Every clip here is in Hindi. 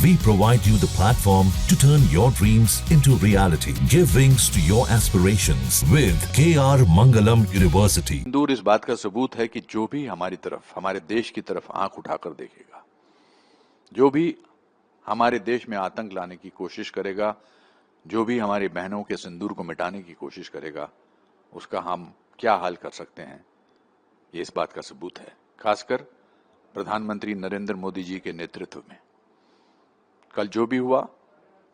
We provide you the platform to turn your dreams into reality. Give wings to your aspirations with KR Mangalam University. सिंदूर इस बात का सबूत है कि जो भी हमारी तरफ, हमारे देश की तरफ आंख उठाकर देखेगा, जो भी हमारे देश में आतंक लाने की कोशिश करेगा, जो भी हमारी बहनों के सिंदूर को मिटाने की कोशिश करेगा, उसका हम क्या हाल कर सकते हैं, ये इस बात का सबूत है। खासकर प्रधानमंत्री नरेंद्र मोदी जी के नेतृत्व में कल जो भी हुआ,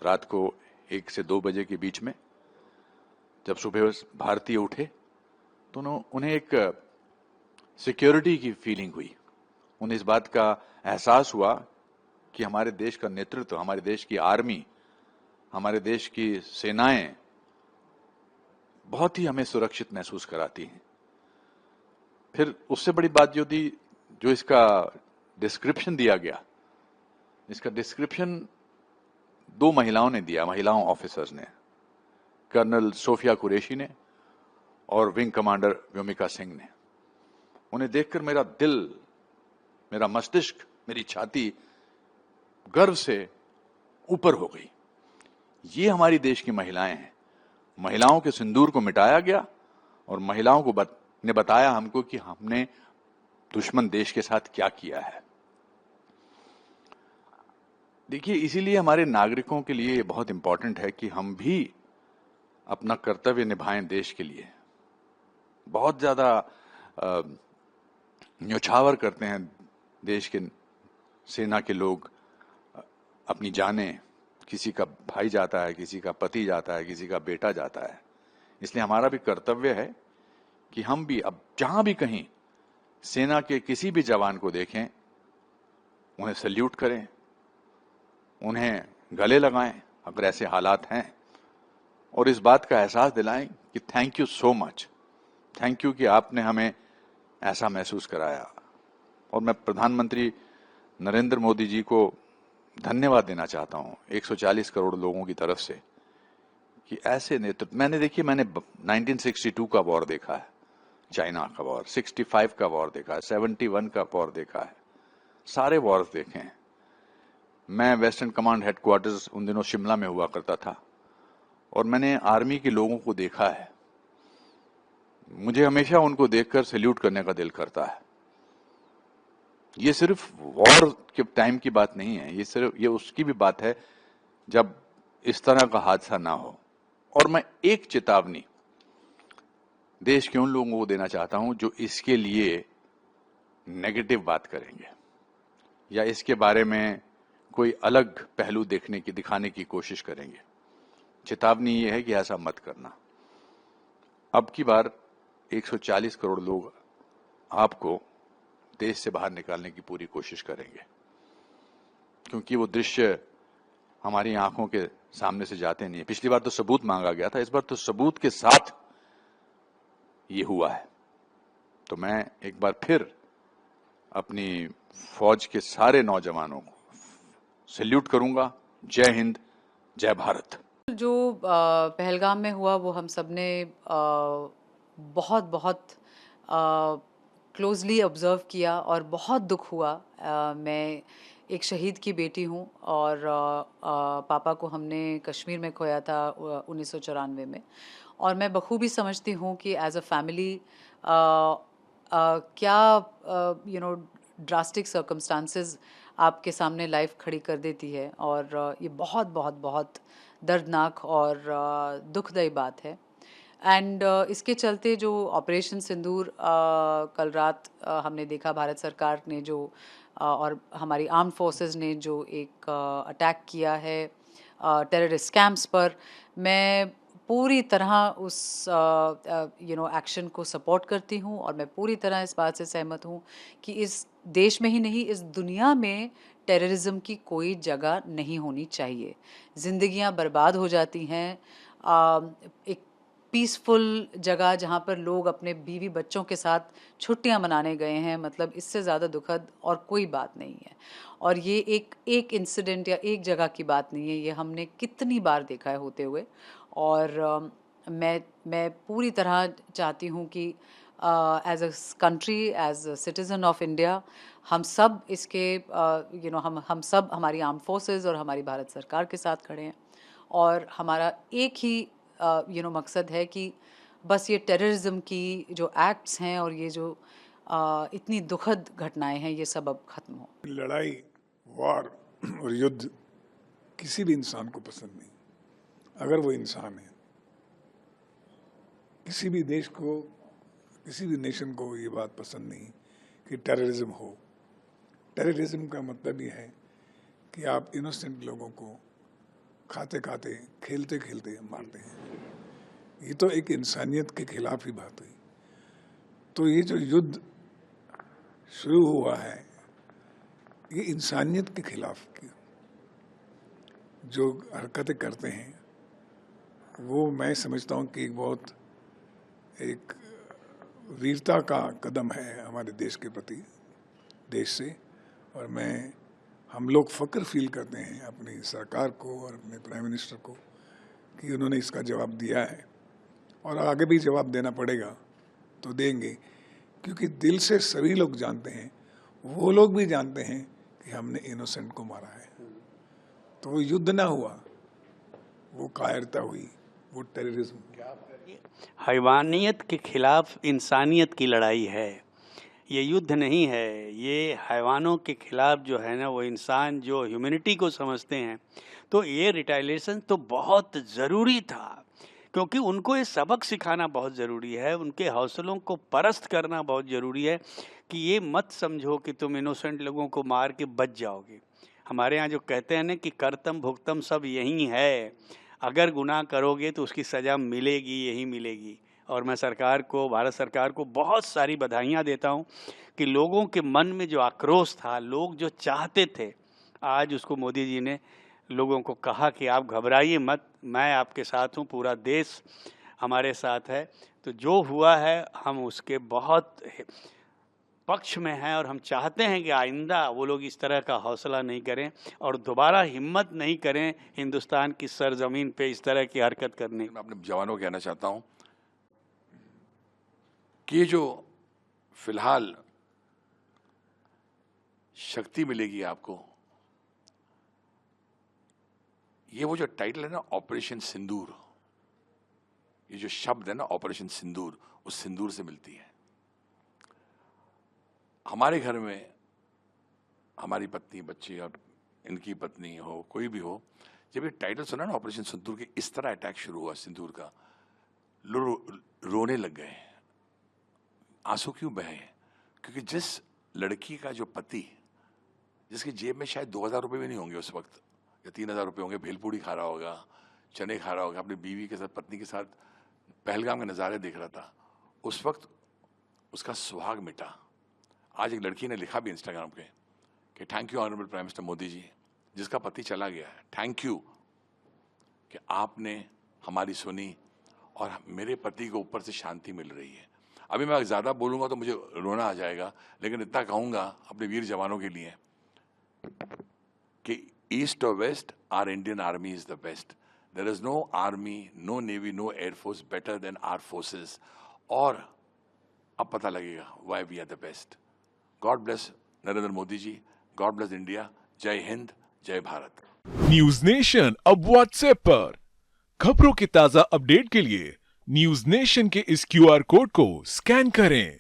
रात को 1 से 2 बजे के बीच में जब सुबह भारतीय उठे तो उन्हें एक सिक्योरिटी की फीलिंग हुई। उन्हें इस बात का एहसास हुआ कि हमारे देश का नेतृत्व, हमारे देश की आर्मी, हमारे देश की सेनाएं बहुत ही हमें सुरक्षित महसूस कराती हैं। फिर उससे बड़ी बात जो थी, जो इसका डिस्क्रिप्शन दिया गया, इसका डिस्क्रिप्शन 2 महिलाओं ने दिया, महिलाओं ऑफिसर्स ने, कर्नल सोफिया कुरैशी ने और विंग कमांडर व्योमिका सिंह ने। उन्हें देखकर मेरा दिल, मेरा मस्तिष्क, मेरी छाती गर्व से ऊपर हो गई। ये हमारी देश की महिलाएं हैं। महिलाओं के सिंदूर को मिटाया गया और महिलाओं को ने बताया हमको कि हमने दुश्मन देश के साथ क्या किया है। देखिए, इसीलिए हमारे नागरिकों के लिए बहुत इंपॉर्टेंट है कि हम भी अपना कर्तव्य निभाएं देश के लिए। बहुत ज्यादा न्योछावर करते हैं देश के सेना के लोग, अपनी जानें, किसी का भाई जाता है, किसी का पति जाता है, किसी का बेटा जाता है। इसलिए हमारा भी कर्तव्य है कि हम भी अब जहां भी कहीं सेना के किसी भी जवान को देखें, उन्हें सल्यूट करें, उन्हें गले लगाएं अगर ऐसे हालात हैं, और इस बात का एहसास दिलाएं कि thank you so much, thank you कि आपने हमें ऐसा महसूस कराया। और मैं प्रधानमंत्री नरेंद्र मोदी जी को धन्यवाद देना चाहता हूं 140 करोड़ लोगों की तरफ से कि ऐसे नेतृत्व। मैंने 1962 का वॉर देखा है, चाइना का वॉर, 65 का वॉर देखा है, 71 का वॉर देखा है, सारे वॉर्स देखे हैं। मैं वेस्टर्न कमांड हेडक्वार्टर्स उन दिनों शिमला में हुआ करता था और मैंने आर्मी के लोगों को देखा है। मुझे हमेशा उनको देखकर सैल्यूट करने का दिल करता है। ये सिर्फ वॉर के टाइम की बात नहीं है, ये उसकी भी बात है जब इस तरह का हादसा ना हो। और मैं एक चेतावनी देश के उन लोगों को देना चाहता हूं जो इसके लिए नेगेटिव बात करेंगे या इसके बारे में कोई अलग पहलू दिखाने की कोशिश करेंगे। चेतावनी ये है कि ऐसा मत करना। अब की बार 140 करोड़ लोग आपको देश से बाहर निकालने की पूरी कोशिश करेंगे, क्योंकि वो दृश्य हमारी आंखों के सामने से जाते नहीं है। पिछली बार तो सबूत मांगा गया था, इस बार तो सबूत के साथ ये हुआ है। तो मैं एक बार फिर अपनी फौज के सारे नौजवानों को सैल्यूट करूंगा। जय हिंद, जय भारत। जो पहलगाम में हुआ वो हम सब ने बहुत बहुत क्लोजली ऑब्जर्व किया और बहुत दुख हुआ। मैं एक शहीद की बेटी हूँ और पापा को हमने कश्मीर में खोया था 1994 में, और मैं बखूबी समझती हूँ कि एज अ फैमिली क्या ड्रास्टिक सर्कमस्टांसेस आपके सामने लाइफ खड़ी कर देती है। और ये बहुत बहुत बहुत दर्दनाक और दुखदायी बात है। एंड इसके चलते जो ऑपरेशन सिंदूर कल रात हमने देखा, भारत सरकार ने जो और हमारी आर्म फोर्सेस ने जो एक अटैक किया है टेररिस्ट कैंप्स पर, मैं पूरी तरह उस एक्शन को सपोर्ट करती हूँ। और मैं पूरी तरह इस बात से सहमत हूँ कि इस देश में ही नहीं, इस दुनिया में टेररिज्म की कोई जगह नहीं होनी चाहिए। ज़िंदगियाँ बर्बाद हो जाती हैं। एक पीसफुल जगह जहाँ पर लोग अपने बीवी बच्चों के साथ छुट्टियाँ मनाने गए हैं, मतलब इससे ज़्यादा दुखद और कोई बात नहीं है। और ये एक इंसिडेंट या एक जगह की बात नहीं है, ये हमने कितनी बार देखा है होते हुए। और मैं पूरी तरह चाहती हूँ कि as a country, as a citizen of India, हम सब इसके हम सब हमारी आर्म फोर्सेस और हमारी भारत सरकार के साथ खड़े हैं और हमारा एक ही मकसद है कि बस ये टेररिज्म की जो एक्ट्स हैं और ये जो इतनी दुखद घटनाएं हैं ये सब अब खत्म हो। लड़ाई, वार और युद्ध किसी भी इंसान को पसंद नहीं, अगर वो इंसान है। किसी भी देश को, किसी भी नेशन को ये बात पसंद नहीं कि टेररिज्म हो। टेररिज्म का मतलब ये है कि आप इनोसेंट लोगों को खाते खाते, खेलते खेलते मारते हैं। ये तो एक इंसानियत के खिलाफ ही बात हुई। तो ये जो युद्ध शुरू हुआ है ये इंसानियत के खिलाफ की जो हरकतें करते हैं वो मैं समझता हूँ कि बहुत एक वीरता का कदम है हमारे देश के प्रति, देश से। और हम लोग फक्र फील करते हैं अपनी सरकार को और अपने प्राइम मिनिस्टर को कि उन्होंने इसका जवाब दिया है और आगे भी जवाब देना पड़ेगा तो देंगे, क्योंकि दिल से सभी लोग जानते हैं, वो लोग भी जानते हैं कि हमने इनोसेंट को मारा है। तो वो युद्ध ना हुआ, वो कायरता हुई, वो टेररिज्म। हैवानियत के खिलाफ इंसानियत की लड़ाई है, ये युद्ध नहीं है। ये हैवानों के खिलाफ जो है ना, वो इंसान जो ह्यूमैनिटी को समझते हैं, तो ये रिटालिएशन तो बहुत ज़रूरी था, क्योंकि उनको ये सबक सिखाना बहुत ज़रूरी है, उनके हौसलों को परस्त करना बहुत ज़रूरी है कि ये मत समझो कि तुम इनोसेंट लोगों को मार के बच जाओगे। हमारे यहाँ जो कहते हैं ना कि कर्तम भुगतम सब यही है, अगर गुनाह करोगे तो उसकी सज़ा मिलेगी, यही मिलेगी। और मैं सरकार को, भारत सरकार को बहुत सारी बधाइयाँ देता हूँ कि लोगों के मन में जो आक्रोश था, लोग जो चाहते थे, आज उसको मोदी जी ने लोगों को कहा कि आप घबराइए मत, मैं आपके साथ हूँ, पूरा देश हमारे साथ है। तो जो हुआ है हम उसके बहुत पक्ष में हैं और हम चाहते हैं कि आइंदा वो लोग इस तरह का हौसला नहीं करें और दोबारा हिम्मत नहीं करें हिंदुस्तान की सरजमीन पे इस तरह की हरकत करने। मैं अपने जवानों को कहना चाहता हूँ कि ये जो फिलहाल शक्ति मिलेगी आपको, ये वो जो टाइटल है ना, ऑपरेशन सिंदूर, ये जो शब्द है ना ऑपरेशन सिंदूर, उस सिंदूर से मिलती है। हमारे घर में हमारी पत्नी, बच्चे और इनकी पत्नी हो, कोई भी हो, जब ये टाइटल सुना ना ऑपरेशन सिंदूर के, इस तरह अटैक शुरू हुआ सिंदूर का, रोने लग गए, आंसू क्यों बहे? क्योंकि जिस लड़की का जो पति, जिसकी जेब में शायद 2000 रुपये भी नहीं होंगे उस वक्त, या 3000 रुपये होंगे, भेलपूड़ी खा रहा होगा, चने खा रहा होगा, अपनी बीवी के साथ, पत्नी के साथ पहलगाम के नज़ारे देख रहा था, उस वक्त उसका सुहाग मिटा। आज एक लड़की ने लिखा भी इंस्टाग्राम पे कि thank you honourable prime minister Modi ji, जिसका पति चला गया है, थैंक यू कि आपने हमारी सुनी और मेरे पति को ऊपर से शांति मिल रही है। अभी मैं ज़्यादा बोलूँगा तो मुझे रोना आ जाएगा, लेकिन इतना कहूँगा अपने वीर जवानों के लिए कि ईस्ट और west, our Indian army is the best. There is no army, no navy, no air force better than our forces. और अब पता लगेगा why we are the best. God bless Narendra Modi ji, God bless India, जय हिंद, जय भारत। न्यूज नेशन अब व्हाट्सएप पर खबरों के ताजा अपडेट के लिए न्यूज नेशन के इस QR कोड को स्कैन करें।